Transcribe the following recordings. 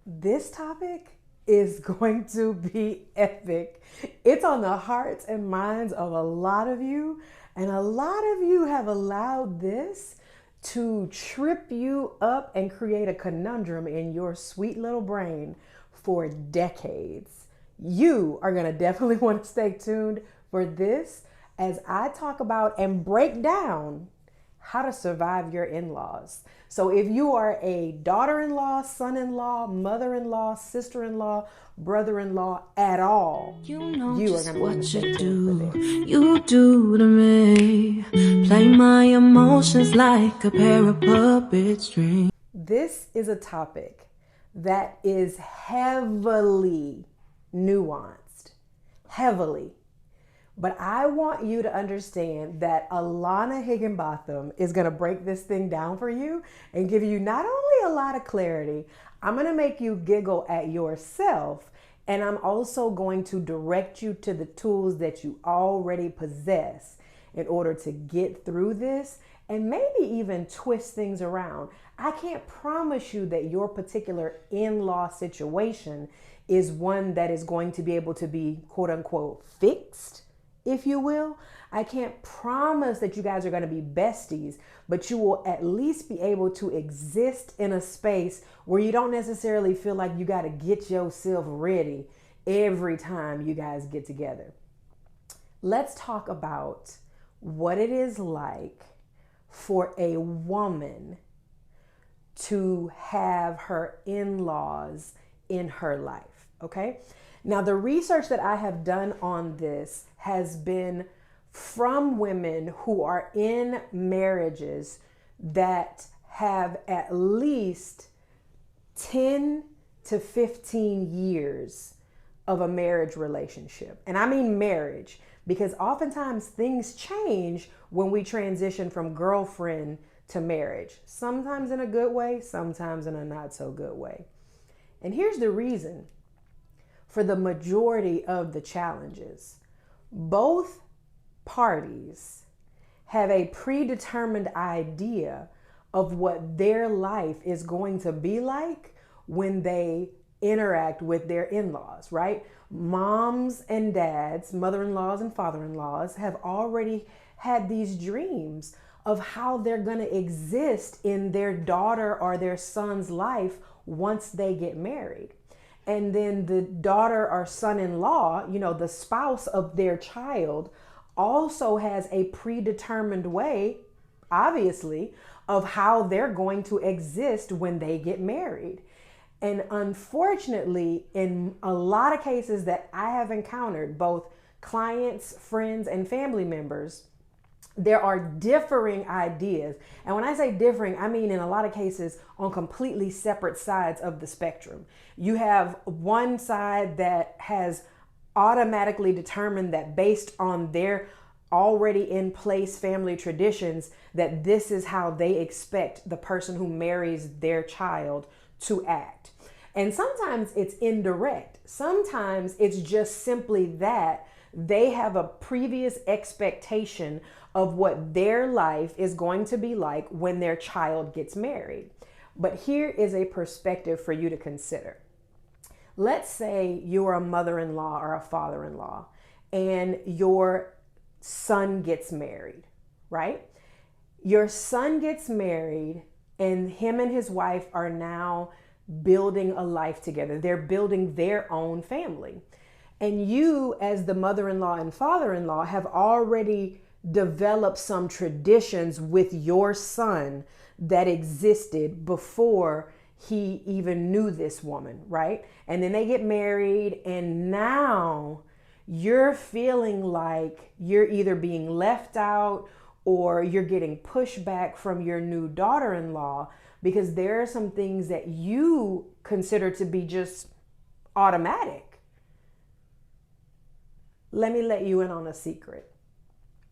This topic is going to be epic. It's on the hearts and minds of a lot of you, and a lot of you have allowed this to trip you up and create a conundrum in your sweet little brain for decades. You are going to definitely want to stay tuned for this as I talk about and break down how to survive your in-laws. So if you are a daughter-in-law, son-in-law, mother-in-law, sister-in-law, brother-in-law at all, you know you are just going to what want to stay you tuned for do. this. You do to me. Play my emotions like a pair of puppet strings. This is a topic that is heavily nuanced, heavily. But I want you to understand that Alana Higginbotham is going to break this thing down for you and give you not only a lot of clarity, I'm going to make you giggle at yourself, and I'm also going to direct you to the tools that you already possess in order to get through this and maybe even twist things around. I can't promise you that your particular in-law situation is one that is going to be able to be quote unquote fixed, if you will. I can't promise that you guys are going to be besties, but you will at least be able to exist in a space where you don't necessarily feel like you got to get yourself ready every time you guys get together. Let's talk about what it is like for a woman to have her in-laws in her life, okay? Now, the research that I have done on this has been from women who are in marriages that have at least 10 to 15 years of a marriage relationship. And I mean marriage, because oftentimes things change when we transition from girlfriend to marriage. Sometimes in a good way, sometimes in a not so good way. And here's the reason for the majority of the challenges. Both parties have a predetermined idea of what their life is going to be like when they interact with their in-laws, right? Moms and dads, mother-in-laws and father-in-laws have already had these dreams of how they're going to exist in their daughter or their son's life once they get married. And then the daughter or son-in-law, the spouse of their child, also has a predetermined way, obviously, of how they're going to exist when they get married. And unfortunately, in a lot of cases that I have encountered, both clients, friends, and family members, there are differing ideas. And when I say differing, I mean in a lot of cases on completely separate sides of the spectrum. You have one side that has automatically determined that based on their already in place family traditions, that this is how they expect the person who marries their child to act. And sometimes it's indirect. Sometimes it's just simply that they have a previous expectation of what their life is going to be like when their child gets married. But here is a perspective for you to consider. Let's say you're a mother-in-law or a father-in-law and your son gets married, right? Your son gets married and him and his wife are now building a life together. They're building their own family. And you, as the mother-in-law and father-in-law, have already developed some traditions with your son that existed before he even knew this woman, right? And then they get married, and now you're feeling like you're either being left out or you're getting pushback from your new daughter-in-law because there are some things that you consider to be just automatic. Let me let you in on a secret.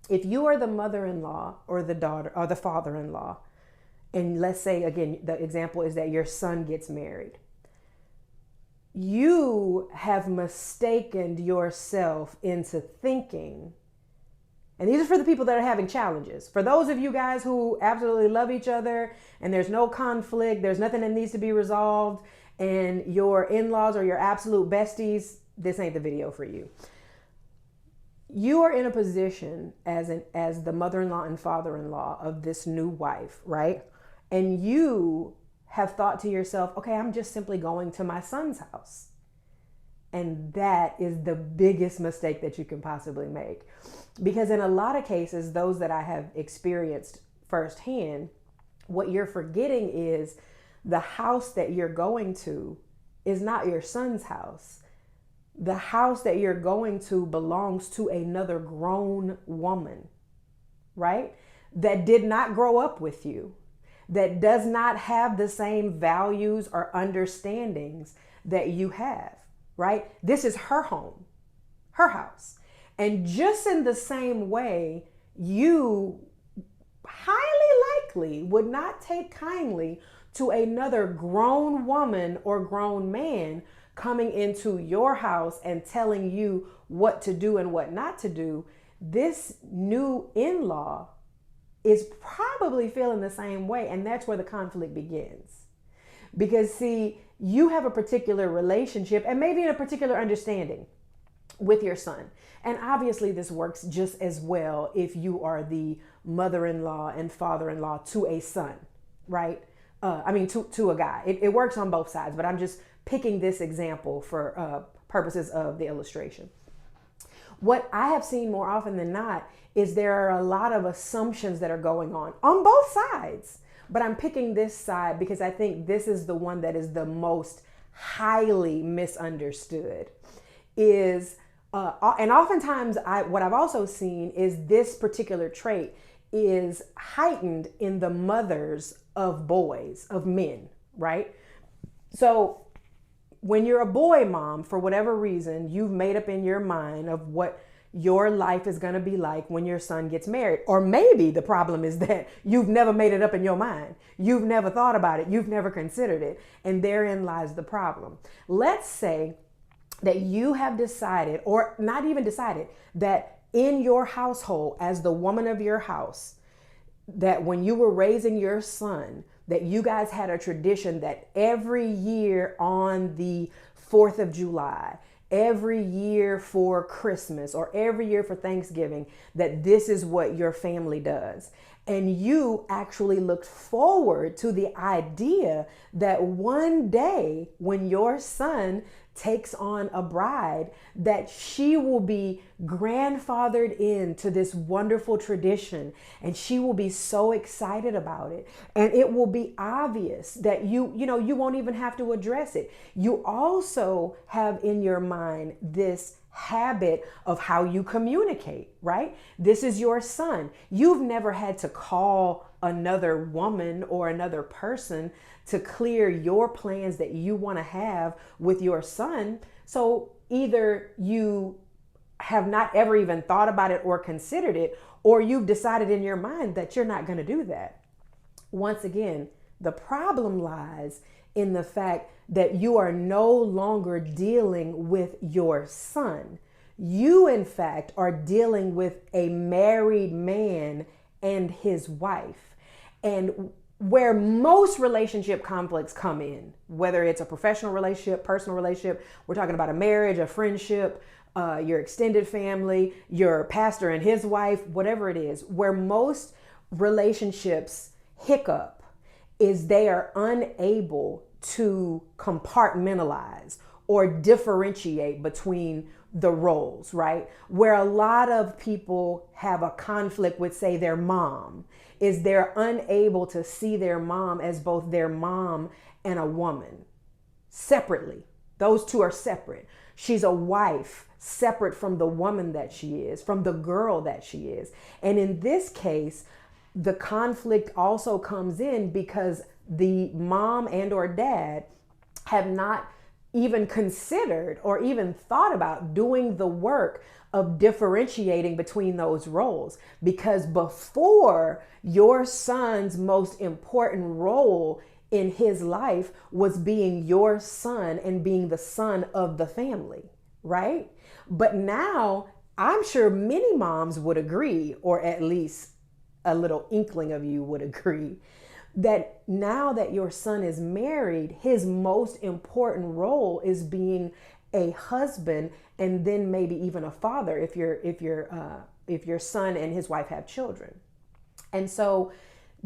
If you are the mother-in-law or the daughter or the father-in-law, and let's say again, the example is that your son gets married, you have mistaken yourself into thinking, and these are for the people that are having challenges. For those of you guys who absolutely love each other and there's no conflict, there's nothing that needs to be resolved, and your in-laws are your absolute besties, this ain't the video for you. You are in a position as the mother-in-law and father-in-law of this new wife, right? And you have thought to yourself, okay, I'm just simply going to my son's house. And that is the biggest mistake that you can possibly make. Because in a lot of cases, those that I have experienced firsthand, what you're forgetting is the house that you're going to is not your son's house. The house that you're going to belongs to another grown woman, right? That did not grow up with you, that does not have the same values or understandings that you have, right? This is her home, her house. And just in the same way, you highly likely would not take kindly to another grown woman or grown man coming into your house and telling you what to do and what not to do. This new in-law is probably feeling the same way, and that's where the conflict begins. Because see, you have a particular relationship and maybe a particular understanding with your son. And obviously this works just as well if you are the mother-in-law and father-in-law to a son, right? To a guy. It works on both sides, but I'm just picking this example for purposes of the illustration. What I have seen more often than not is there are a lot of assumptions that are going on both sides. But I'm picking this side because I think this is the one that is the most highly misunderstood. And oftentimes what I've also seen is this particular trait is heightened in the mothers of boys, of men, right? So when you're a boy mom, for whatever reason, you've made up in your mind of what your life is going to be like when your son gets married. Or maybe the problem is that you've never made it up in your mind. You've never thought about it. You've never considered it. And therein lies the problem. Let's say that you have decided, or not even decided, that in your household, as the woman of your house, that when you were raising your son, that you guys had a tradition that every year on the 4th of July, every year for Christmas, or every year for Thanksgiving, that this is what your family does. And you actually looked forward to the idea that one day when your son takes on a bride, that she will be grandfathered into this wonderful tradition, and she will be so excited about it. And it will be obvious that you won't even have to address it. You also have in your mind this habit of how you communicate, right? This is your son. You've never had to call another woman or another person to clear your plans that you want to have with your son. So either you have not ever even thought about it or considered it, or you've decided in your mind that you're not going to do that. Once again, the problem lies in the fact that you are no longer dealing with your son. You, in fact, are dealing with a married man and his wife. And where most relationship conflicts come in, whether it's a professional relationship, personal relationship, we're talking about a marriage, a friendship, your extended family, your pastor and his wife, whatever it is, where most relationships hiccup is they are unable to compartmentalize or differentiate between the roles, right? Where a lot of people have a conflict with, say, their mom, is they're unable to see their mom as both their mom and a woman separately. Those two are separate. She's a wife separate from the woman that she is, from the girl that she is. And in this case, the conflict also comes in because the mom and or dad have not even considered or even thought about doing the work of differentiating between those roles. Because before, your son's most important role in his life was being your son and being the son of the family, right? But now I'm sure many moms would agree, or at least a little inkling of you would agree, that now that your son is married, his most important role is being a husband, and then maybe even a father if your son and his wife have children. And so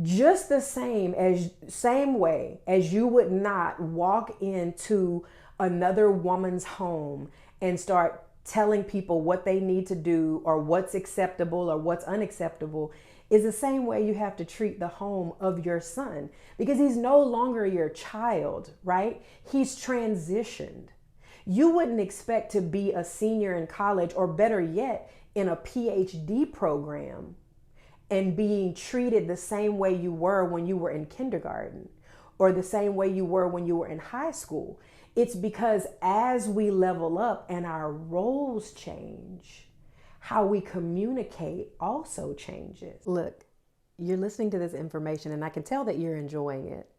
just the same way as you would not walk into another woman's home and start telling people what they need to do or what's acceptable or what's unacceptable, is the same way you have to treat the home of your son, because he's no longer your child, right? He's transitioned. You wouldn't expect to be a senior in college, or better yet, in a PhD program, and being treated the same way you were when you were in kindergarten, or the same way you were when you were in high school. It's because as we level up and our roles change, how we communicate also changes. Look, you're listening to this information and I can tell that you're enjoying it.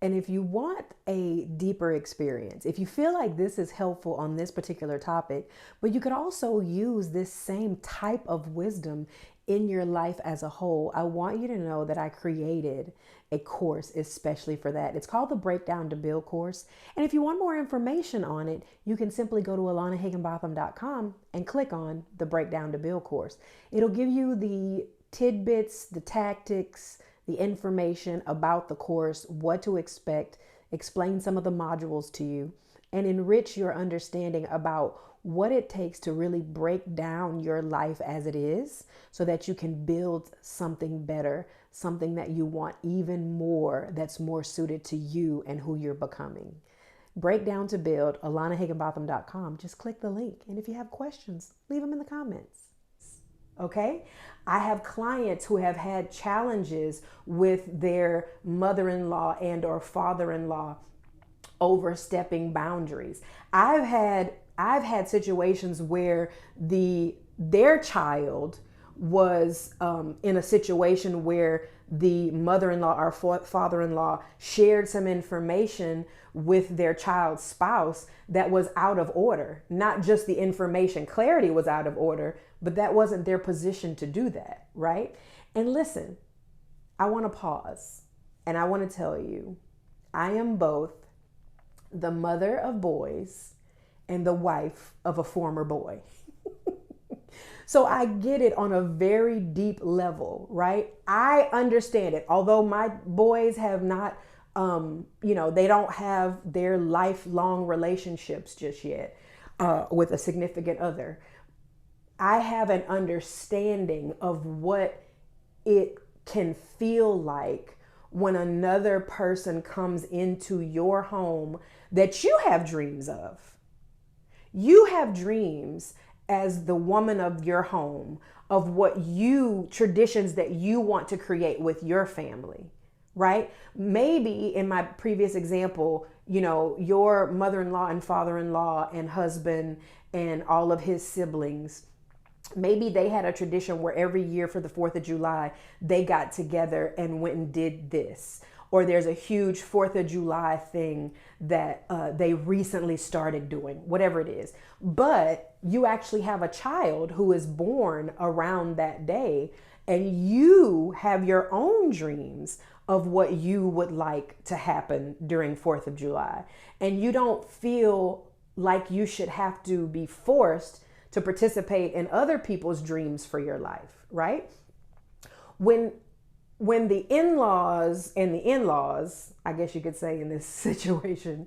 And if you want a deeper experience, if you feel like this is helpful on this particular topic, but you could also use this same type of wisdom in your life as a whole, I want you to know that I created a course especially for that. It's called the Breakdown to Build course. And if you want more information on it, you can simply go to alanahigginbotham.com and click on the Breakdown to Build course. It'll give you the tidbits, the tactics, the information about the course, what to expect, explain some of the modules to you, and enrich your understanding about what it takes to really break down your life as it is so that you can build something better, something that you want even more, that's more suited to you and who you're becoming. Breakdown to Build, alanahigginbotham.com. Just click the link. And if you have questions, leave them in the comments. Okay? I have clients who have had challenges with their mother-in-law and or father-in-law overstepping boundaries. I've had situations where their child was in a situation where the mother-in-law or father-in-law shared some information with their child's spouse that was out of order. Not just the information clarity was out of order, but that wasn't their position to do that, right? And listen, I want to pause and I want to tell you, I am both the mother of boys and the wife of a former boy. So I get it on a very deep level, right? I understand it. Although my boys have not, they don't have their lifelong relationships just yet with a significant other. I have an understanding of what it can feel like when another person comes into your home that you have dreams of. You have dreams as the woman of your home of what traditions that you want to create with your family, right? Maybe in my previous example, your mother-in-law and father-in-law and husband and all of his siblings, maybe they had a tradition where every year for the 4th of July, they got together and went and did this. Or there's a huge 4th of July thing that they recently started doing, whatever it is. But you actually have a child who is born around that day, and you have your own dreams of what you would like to happen during 4th of July. And you don't feel like you should have to be forced to participate in other people's dreams for your life, right? When the in-laws and the in-laws, I guess you could say in this situation,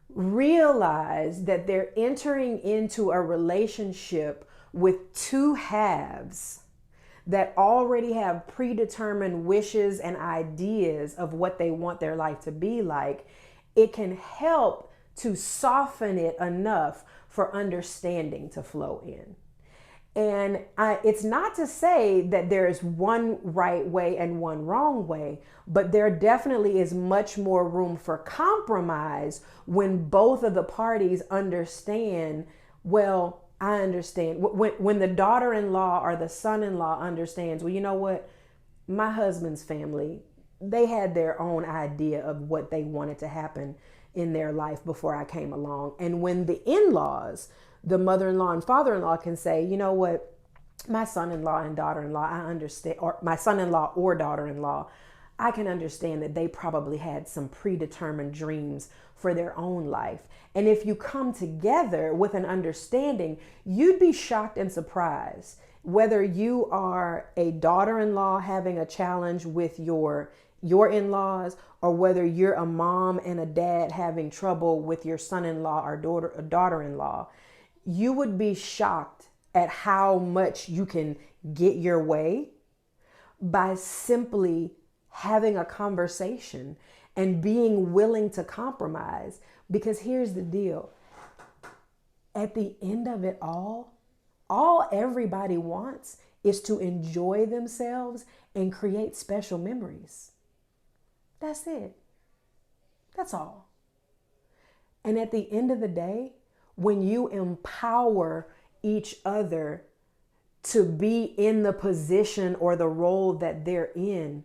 realize that they're entering into a relationship with two halves that already have predetermined wishes and ideas of what they want their life to be like, it can help to soften it enough for understanding to flow in. And it's not to say that there is one right way and one wrong way, but there definitely is much more room for compromise when both of the parties understand, well, I understand. When the daughter-in-law or the son-in-law understands, well, you know what? My husband's family, they had their own idea of what they wanted to happen in their life before I came along. And when the in-laws, the mother-in-law and father-in-law can say, you know what, my son-in-law and daughter-in-law, I understand, or my son-in-law or daughter-in-law, I can understand that they probably had some predetermined dreams for their own life. And if you come together with an understanding, you'd be shocked and surprised. Whether you are a daughter-in-law having a challenge with your in-laws, or whether you're a mom and a dad having trouble with your son-in-law or daughter-in-law, you would be shocked at how much you can get your way by simply having a conversation and being willing to compromise. Because here's the deal. At the end of it all everybody wants is to enjoy themselves and create special memories. That's it. That's all. And at the end of the day, when you empower each other to be in the position or the role that they're in,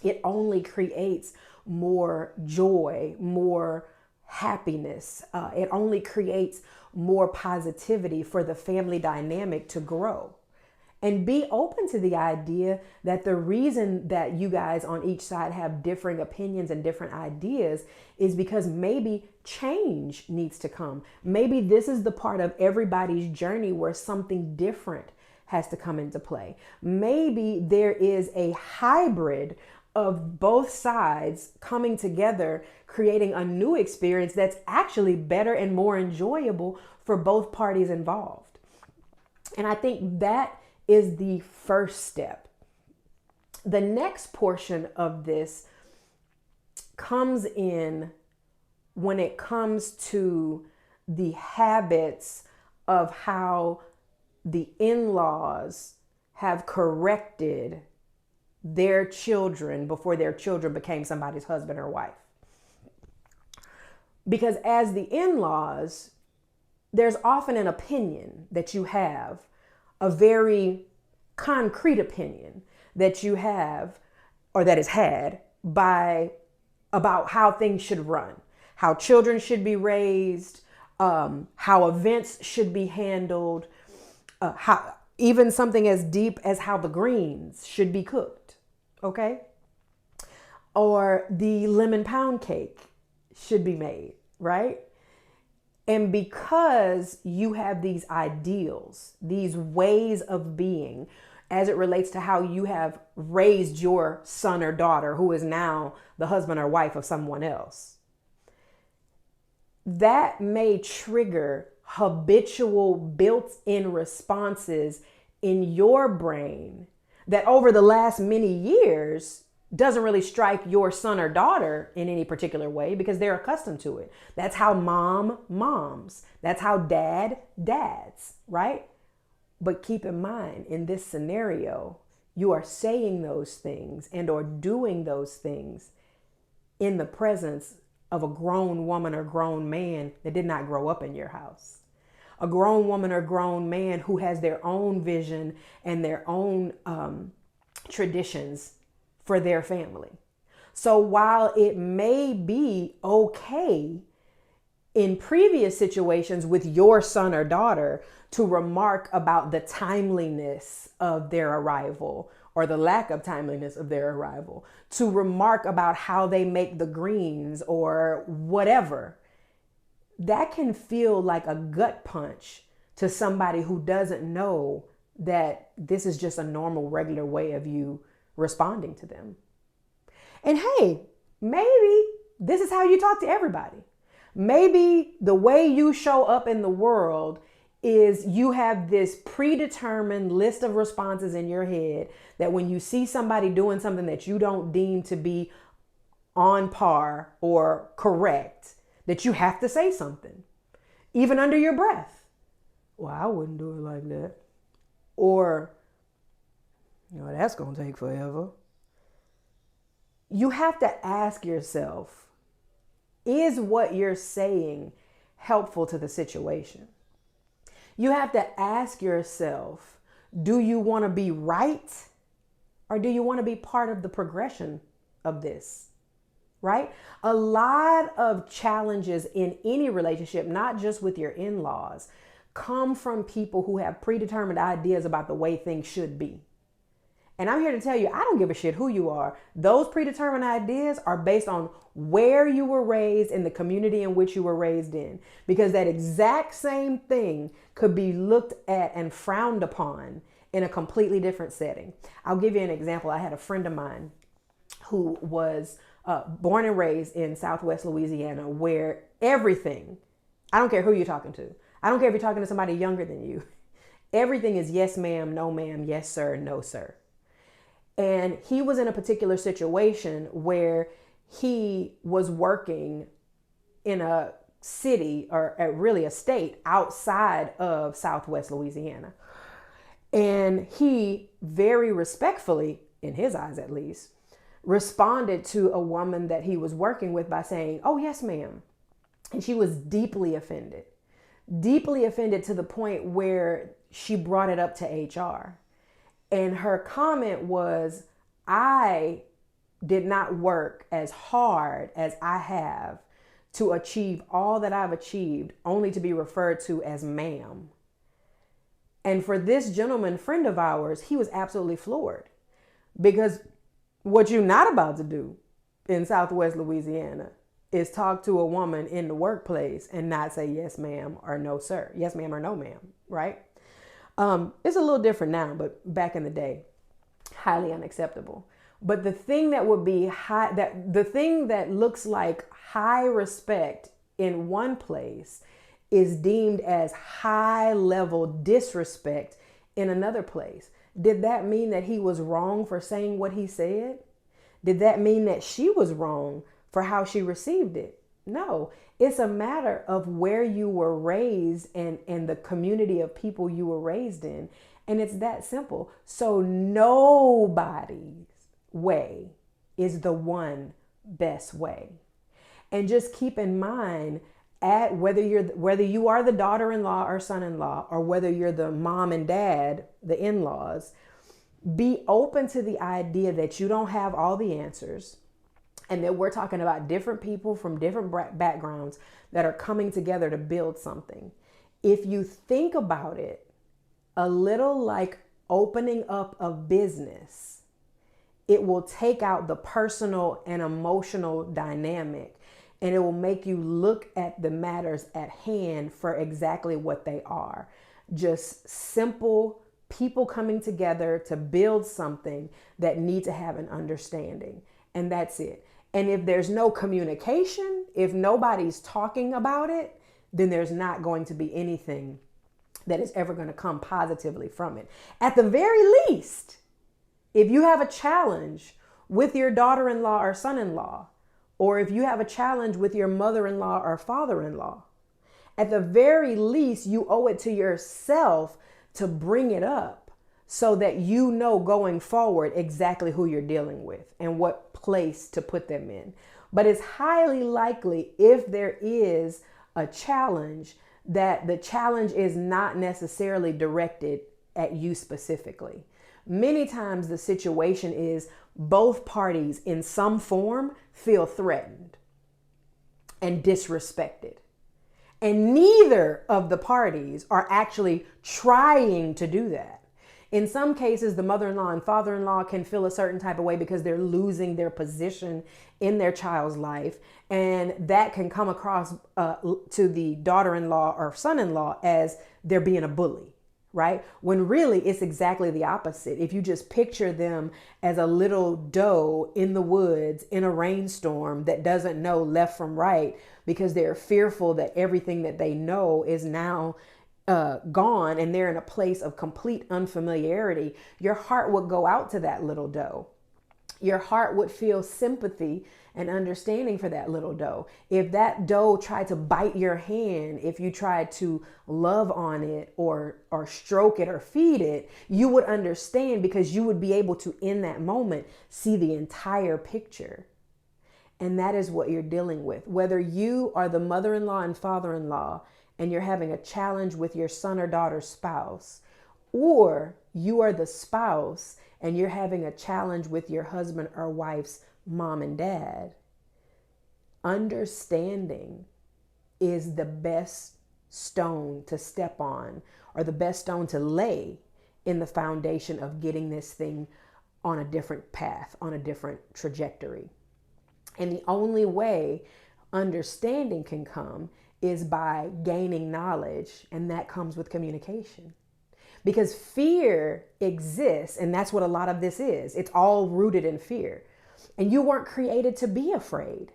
it only creates more joy, more happiness. It only creates more positivity for the family dynamic to grow. And be open to the idea that the reason that you guys on each side have differing opinions and different ideas is because maybe change needs to come. Maybe this is the part of everybody's journey where something different has to come into play. Maybe there is a hybrid of both sides coming together, creating a new experience that's actually better and more enjoyable for both parties involved. And I think that is the first step. The next portion of this comes in when it comes to the habits of how the in-laws have corrected their children before their children became somebody's husband or wife. Because as the in-laws, there's often an opinion that you have, a very concrete opinion that you have or that is had about how things should run, how children should be raised, how events should be handled, how even something as deep as how the greens should be cooked, okay? Or the lemon pound cake should be made, right? And because you have these ideals, these ways of being, as it relates to how you have raised your son or daughter who is now the husband or wife of someone else, that may trigger habitual built-in responses in your brain that over the last many years doesn't really strike your son or daughter in any particular way because they're accustomed to it. That's how moms. That's how dads, right? But keep in mind, in this scenario, you are saying those things and or doing those things in the presence of a grown woman or grown man that did not grow up in your house. A grown woman or grown man who has their own vision and their own traditions for their family. So while it may be okay in previous situations with your son or daughter to remark about the timeliness of their arrival or the lack of timeliness of their arrival, to remark about how they make the greens or whatever, that can feel like a gut punch to somebody who doesn't know that this is just a normal, regular way of you responding to them. And hey, maybe this is how you talk to everybody. Maybe the way you show up in the world is you have this predetermined list of responses in your head that when you see somebody doing something that you don't deem to be on par or correct, that you have to say something, even under your breath. Well, I wouldn't do it like that. Or, that's going to take forever. You have to ask yourself, is what you're saying helpful to the situation? You have to ask yourself, do you want to be right? Or do you want to be part of the progression of this? Right? A lot of challenges in any relationship, not just with your in-laws, come from people who have predetermined ideas about the way things should be. And I'm here to tell you, I don't give a shit who you are. Those predetermined ideas are based on where you were raised in the community in which you were raised in. Because that exact same thing could be looked at and frowned upon in a completely different setting. I'll give you an example. I had a friend of mine who was born and raised in Southwest Louisiana, where everything, I don't care who you're talking to. I don't care if you're talking to somebody younger than you. Everything is yes, ma'am, no, ma'am, yes, sir, no, sir. And he was in a particular situation where he was working in a city, or really a state outside of Southwest Louisiana. And he very respectfully, in his eyes at least, responded to a woman that he was working with by saying, "Oh, yes, ma'am." And she was deeply offended to the point where she brought it up to HR. And her comment was, "I did not work as hard as I have to achieve all that I've achieved, only to be referred to as ma'am." And for this gentleman, friend of ours, he was absolutely floored, because what you're not about to do in Southwest Louisiana is talk to a woman in the workplace and not say yes, ma'am, or no, sir. Yes, ma'am, or no, ma'am, right? It's a little different now, but back in the day, highly unacceptable. But the thing that would be the thing that looks like high respect in one place is deemed as high level disrespect in another place. Did that mean that he was wrong for saying what he said? Did that mean that she was wrong for how she received it? No, it's a matter of where you were raised and the community of people you were raised in. And it's that simple. So nobody's way is the one best way. And just keep in mind, whether you are the daughter-in-law or son-in-law, or whether you're the mom and dad, the in-laws, be open to the idea that you don't have all the answers, and that we're talking about different people from different backgrounds that are coming together to build something. If you think about it a little like opening up a business, it will take out the personal and emotional dynamic, and it will make you look at the matters at hand for exactly what they are. Just simple people coming together to build something that need to have an understanding. And that's it. And if there's no communication, if nobody's talking about it, then there's not going to be anything that is ever going to come positively from it. At the very least, if you have a challenge with your daughter-in-law or son-in-law, or if you have a challenge with your mother-in-law or father-in-law, at the very least, you owe it to yourself to bring it up so that you know going forward exactly who you're dealing with and what place to put them in. But it's highly likely, if there is a challenge, that the challenge is not necessarily directed at you specifically. Many times the situation is both parties in some form feel threatened and disrespected. And neither of the parties are actually trying to do that. In some cases, the mother-in-law and father-in-law can feel a certain type of way because they're losing their position in their child's life. And that can come across to the daughter-in-law or son-in-law as they're being a bully, right? When really it's exactly the opposite. If you just picture them as a little doe in the woods in a rainstorm that doesn't know left from right because they're fearful that everything that they know is now gone, and they're in a place of complete unfamiliarity, your heart would go out to that little doe. Your heart would feel sympathy and understanding for that little doe. If that doe tried to bite your hand, if you tried to love on it or stroke it or feed it, you would understand, because you would be able to, in that moment, see the entire picture. And that is what you're dealing with. Whether you are the mother-in-law and father-in-law and you're having a challenge with your son or daughter's spouse, or you are the spouse and you're having a challenge with your husband or wife's mom and dad, understanding is the best stone to step on, or the best stone to lay in the foundation of getting this thing on a different path, on a different trajectory. And the only way understanding can come is by gaining knowledge, and that comes with communication. Because fear exists, and that's what a lot of this is. It's all rooted in fear. And you weren't created to be afraid.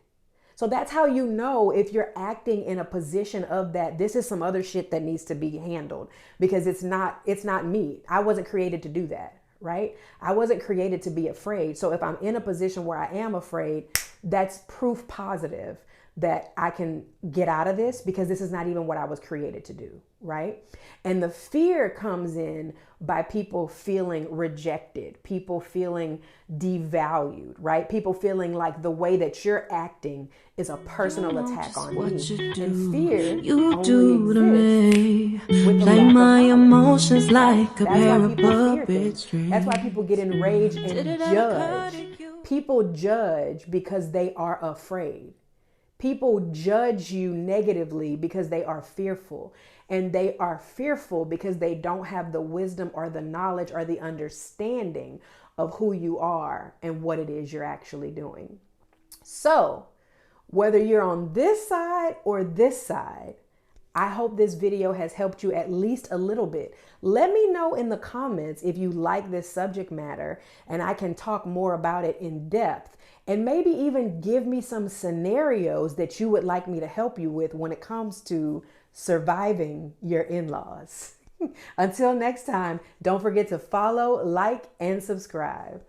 So that's how you know if you're acting in a position of that this is some other shit that needs to be handled, because it's not me. I wasn't created to do that, right? I wasn't created to be afraid. So if I'm in a position where I am afraid, that's proof positive that I can get out of this, because this is not even what I was created to do, right? And the fear comes in by people feeling rejected, people feeling devalued, right? People feeling like the way that you're acting is a personal attack on you. And fear You only do to me, exists with the play lack of my knowledge. emotions like a That's pair why of people fear puppet things. strings. That's why people get enraged and Did I cut judge. you? People judge because they are afraid. People judge you negatively because they are fearful. And they are fearful because they don't have the wisdom or the knowledge or the understanding of who you are and what it is you're actually doing. So, whether you're on this side or this side, I hope this video has helped you at least a little bit. Let me know in the comments if you like this subject matter and I can talk more about it in depth, and maybe even give me some scenarios that you would like me to help you with when it comes to surviving your in-laws. Until next time, don't forget to follow, like, and subscribe.